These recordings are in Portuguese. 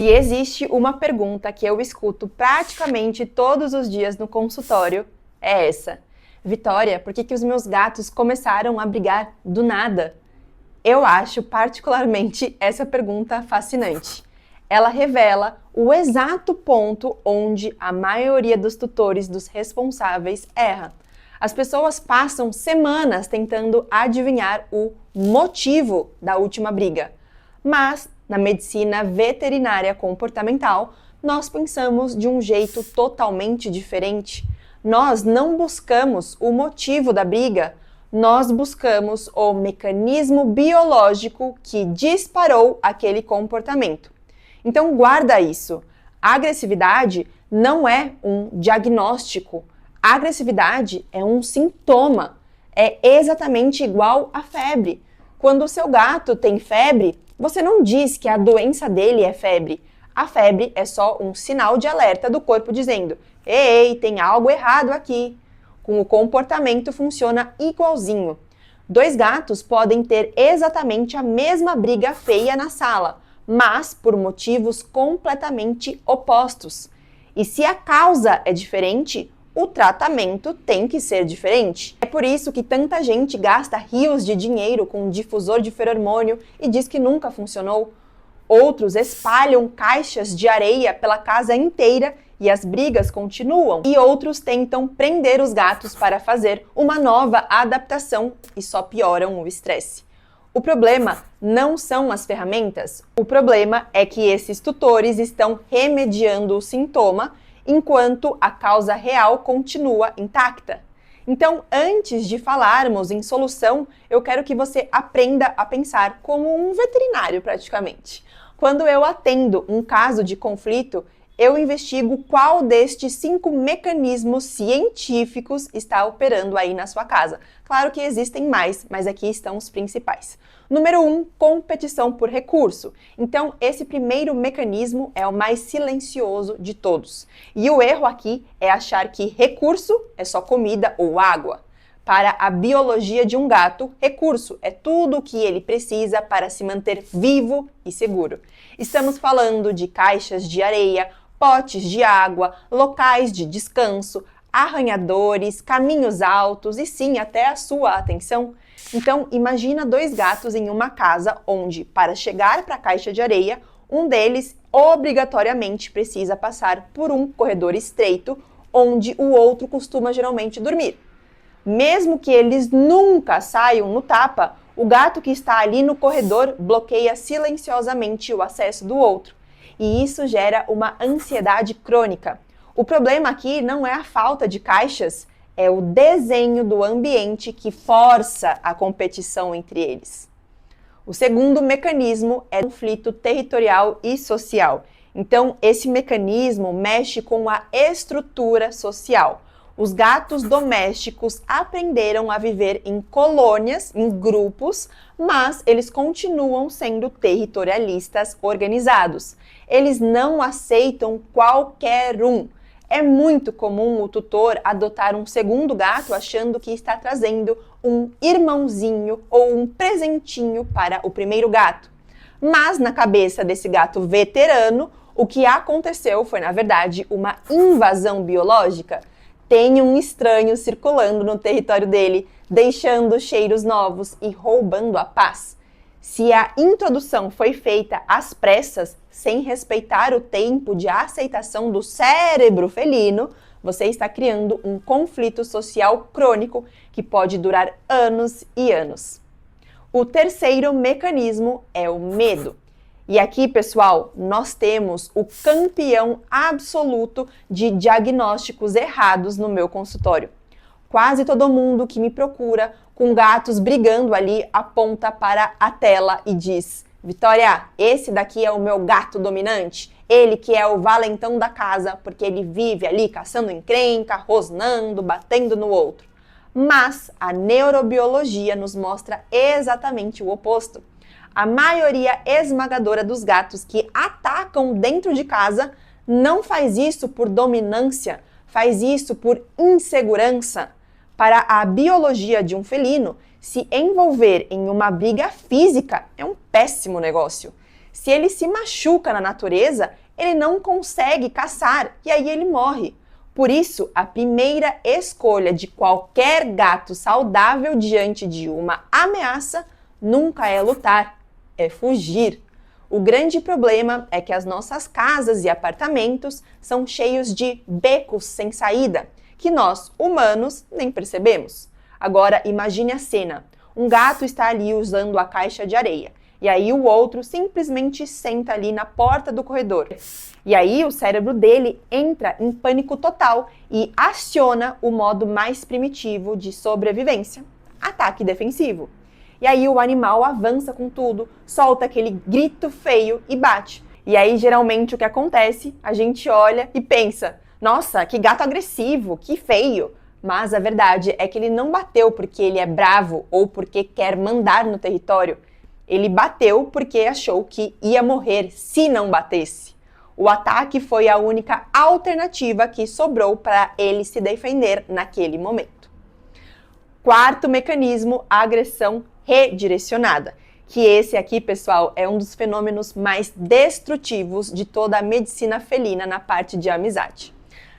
E existe uma pergunta que eu escuto praticamente todos os dias no consultório, é essa. Vitória, por que os meus gatos começaram a brigar do nada? Eu acho particularmente essa pergunta fascinante. Ela revela o exato ponto onde a maioria dos tutores, dos responsáveis, erra. As pessoas passam semanas tentando adivinhar o motivo da última briga. Mas, na medicina veterinária comportamental, nós pensamos de um jeito totalmente diferente. Nós não buscamos o motivo da briga, nós buscamos o mecanismo biológico que disparou aquele comportamento. Então guarda isso. A agressividade não é um diagnóstico. A agressividade é um sintoma. É exatamente igual à febre. Quando o seu gato tem febre, você não diz que a doença dele é febre. A febre é só um sinal de alerta do corpo dizendo: ei, tem algo errado aqui. Com o comportamento funciona igualzinho. Dois gatos podem ter exatamente a mesma briga feia na sala, mas por motivos completamente opostos. E se a causa é diferente, o tratamento tem que ser diferente. É por isso que tanta gente gasta rios de dinheiro com um difusor de feromônio e diz que nunca funcionou. Outros espalham caixas de areia pela casa inteira e as brigas continuam. E outros tentam prender os gatos para fazer uma nova adaptação e só pioram o estresse. O problema não são as ferramentas, o problema é que esses tutores estão remediando o sintoma enquanto a causa real continua intacta. Então, antes de falarmos em solução, eu quero que você aprenda a pensar como um veterinário praticamente. Quando eu atendo um caso de conflito, eu investigo qual destes 5 mecanismos científicos está operando aí na sua casa. Claro que existem mais, mas aqui estão os principais. Número 1, competição por recurso. Então, esse primeiro mecanismo é o mais silencioso de todos. E o erro aqui é achar que recurso é só comida ou água. Para a biologia de um gato, recurso é tudo o que ele precisa para se manter vivo e seguro. Estamos falando de caixas de areia, potes de água, locais de descanso, arranhadores, caminhos altos e sim, até a sua atenção. Então, imagina 2 gatos em uma casa onde, para chegar para a caixa de areia, um deles obrigatoriamente precisa passar por um corredor estreito onde o outro costuma geralmente dormir. Mesmo que eles nunca saiam no tapa, o gato que está ali no corredor bloqueia silenciosamente o acesso do outro. E isso gera uma ansiedade crônica. O problema aqui não é a falta de caixas, é o desenho do ambiente que força a competição entre eles. O segundo mecanismo é o conflito territorial e social. Então, esse mecanismo mexe com a estrutura social. Os gatos domésticos aprenderam a viver em colônias, em grupos, mas eles continuam sendo territorialistas organizados. Eles não aceitam qualquer um. É muito comum o tutor adotar um segundo gato achando que está trazendo um irmãozinho ou um presentinho para o primeiro gato. Mas na cabeça desse gato veterano, o que aconteceu foi, na verdade, uma invasão biológica. Tem um estranho circulando no território dele, deixando cheiros novos e roubando a paz. Se a introdução foi feita às pressas, sem respeitar o tempo de aceitação do cérebro felino, você está criando um conflito social crônico que pode durar anos e anos. O terceiro mecanismo é o medo. E aqui, pessoal, nós temos o campeão absoluto de diagnósticos errados no meu consultório. Quase todo mundo que me procura com gatos brigando ali aponta para a tela e diz: Vitória, esse daqui é o meu gato dominante, ele que é o valentão da casa, porque ele vive ali caçando encrenca, rosnando, batendo no outro. Mas a neurobiologia nos mostra exatamente o oposto. A maioria esmagadora dos gatos que atacam dentro de casa não faz isso por dominância, faz isso por insegurança. Para a biologia de um felino, se envolver em uma briga física é um péssimo negócio. Se ele se machuca na natureza, ele não consegue caçar e aí ele morre. Por isso, a primeira escolha de qualquer gato saudável diante de uma ameaça nunca é lutar, é fugir. O grande problema é que as nossas casas e apartamentos são cheios de becos sem saída, que nós, humanos, nem percebemos. Agora, imagine a cena. Um gato está ali usando a caixa de areia, e aí o outro simplesmente senta ali na porta do corredor. E aí o cérebro dele entra em pânico total e aciona o modo mais primitivo de sobrevivência, ataque defensivo. E aí o animal avança com tudo, solta aquele grito feio e bate. E aí geralmente o que acontece, a gente olha e pensa, nossa, que gato agressivo, que feio. Mas a verdade é que ele não bateu porque ele é bravo ou porque quer mandar no território. Ele bateu porque achou que ia morrer se não batesse. O ataque foi a única alternativa que sobrou para ele se defender naquele momento. Quarto mecanismo, a agressão redirecionada. Que esse aqui, pessoal, é um dos fenômenos mais destrutivos de toda a medicina felina na parte de amizade.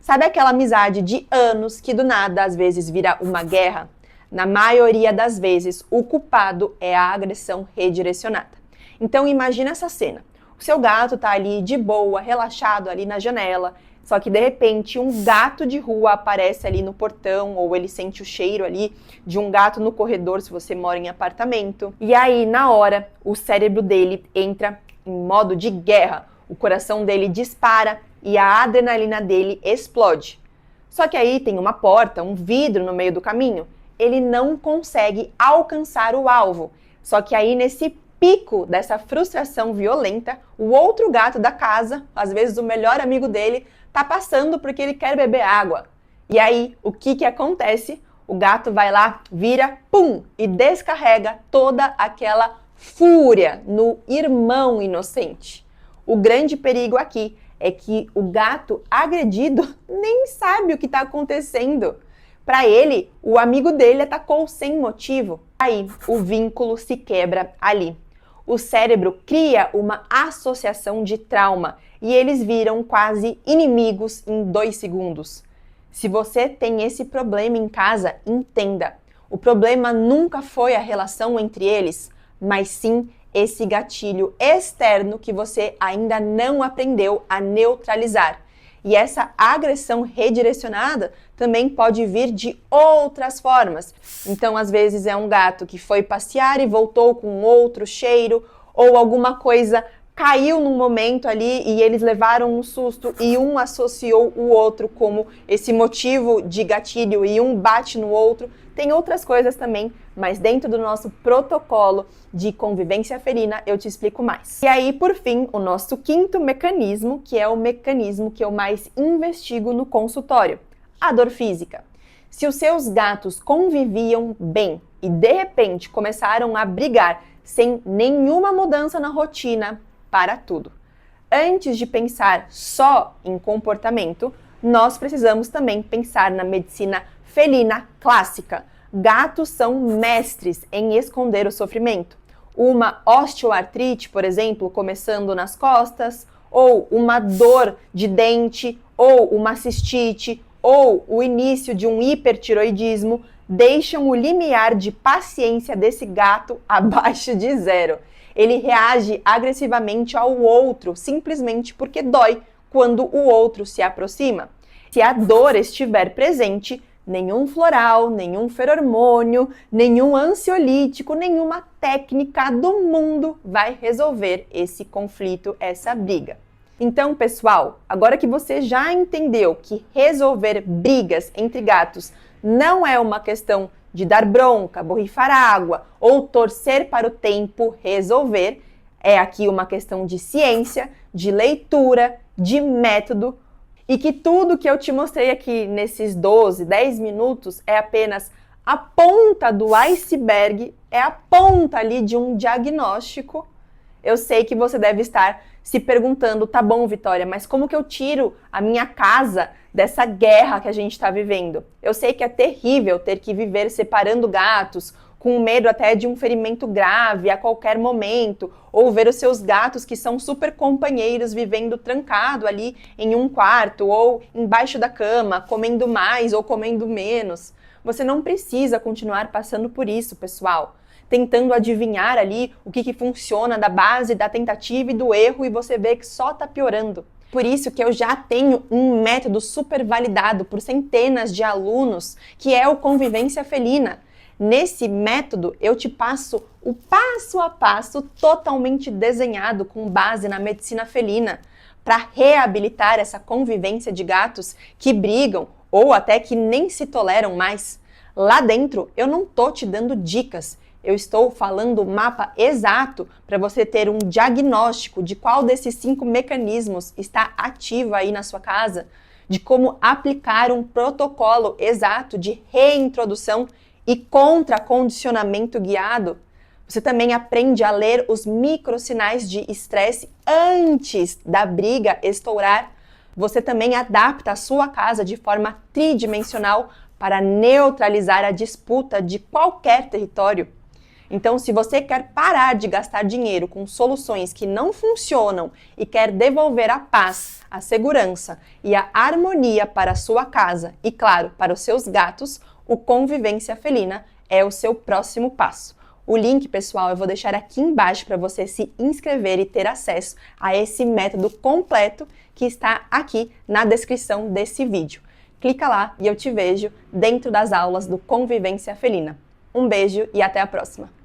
Sabe aquela amizade de anos que do nada às vezes vira uma guerra? Na maioria das vezes, o culpado é a agressão redirecionada. Então imagina essa cena. O seu gato tá ali de boa, relaxado ali na janela, só que de repente um gato de rua aparece ali no portão, ou ele sente o cheiro ali de um gato no corredor se você mora em apartamento. E aí, na hora, o cérebro dele entra em modo de guerra, o coração dele dispara e a adrenalina dele explode. Só que aí tem uma porta, um vidro no meio do caminho. Ele não consegue alcançar o alvo. Só que aí nesse pico dessa frustração violenta, o outro gato da casa, às vezes o melhor amigo dele, tá passando porque ele quer beber água. E aí, o que acontece? O gato vai lá, vira, pum, e descarrega toda aquela fúria no irmão inocente. O grande perigo aqui é que o gato agredido nem sabe o que está acontecendo. Para ele, o amigo dele atacou sem motivo. Aí, o vínculo se quebra ali. O cérebro cria uma associação de trauma e eles viram quase inimigos em 2 segundos. Se você tem esse problema em casa, entenda. O problema nunca foi a relação entre eles, mas sim esse gatilho externo que você ainda não aprendeu a neutralizar. E essa agressão redirecionada também pode vir de outras formas. Então, às vezes, é um gato que foi passear e voltou com outro cheiro, ou alguma coisa caiu num momento ali e eles levaram um susto e um associou o outro como esse motivo de gatilho e um bate no outro. Tem outras coisas também, mas dentro do nosso protocolo de convivência felina eu te explico mais. E aí, por fim, o nosso quinto mecanismo, que é o mecanismo que eu mais investigo no consultório, a dor física. Se os seus gatos conviviam bem e de repente começaram a brigar sem nenhuma mudança na rotina, para tudo. Antes de pensar só em comportamento, nós precisamos também pensar na medicina felina clássica. Gatos são mestres em esconder o sofrimento. Uma osteoartrite, por exemplo, começando nas costas, ou uma dor de dente, ou uma cistite, ou o início de um hipertiroidismo, deixam o limiar de paciência desse gato abaixo de 0. Ele reage agressivamente ao outro simplesmente porque dói quando o outro se aproxima. Se a dor estiver presente, nenhum floral, nenhum feromônio, nenhum ansiolítico, nenhuma técnica do mundo vai resolver esse conflito, essa briga. Então, pessoal, agora que você já entendeu que resolver brigas entre gatos não é uma questão de dar bronca, borrifar água ou torcer para o tempo resolver, é aqui uma questão de ciência, de leitura, de método, e que tudo que eu te mostrei aqui nesses 12, 10 minutos é apenas a ponta do iceberg, é a ponta ali de um diagnóstico. Eu sei que você deve estar se perguntando, tá bom, Vitória, mas como que eu tiro a minha casa dessa guerra que a gente está vivendo? Eu sei que é terrível ter que viver separando gatos, com medo até de um ferimento grave a qualquer momento, ou ver os seus gatos que são super companheiros vivendo trancado ali em um quarto ou embaixo da cama, comendo mais ou comendo menos. Você não precisa continuar passando por isso, pessoal. Tentando adivinhar ali o que funciona da base da tentativa e do erro e você vê que só está piorando. Por isso que eu já tenho um método super validado por centenas de alunos, que é o Convivência Felina. Nesse método, eu te passo o passo a passo totalmente desenhado com base na medicina felina para reabilitar essa convivência de gatos que brigam ou até que nem se toleram mais. Lá dentro, eu não tô te dando dicas, eu estou falando o mapa exato para você ter um diagnóstico de qual desses 5 mecanismos está ativo aí na sua casa, de como aplicar um protocolo exato de reintrodução e contra-condicionamento guiado. Você também aprende a ler os microsinais de estresse antes da briga estourar. Você também adapta a sua casa de forma tridimensional para neutralizar a disputa de qualquer território. Então, se você quer parar de gastar dinheiro com soluções que não funcionam e quer devolver a paz, a segurança e a harmonia para a sua casa e, claro, para os seus gatos, o Convivência Felina é o seu próximo passo. O link, pessoal, eu vou deixar aqui embaixo para você se inscrever e ter acesso a esse método completo que está aqui na descrição desse vídeo. Clica lá e eu te vejo dentro das aulas do Convivência Felina. Um beijo e até a próxima!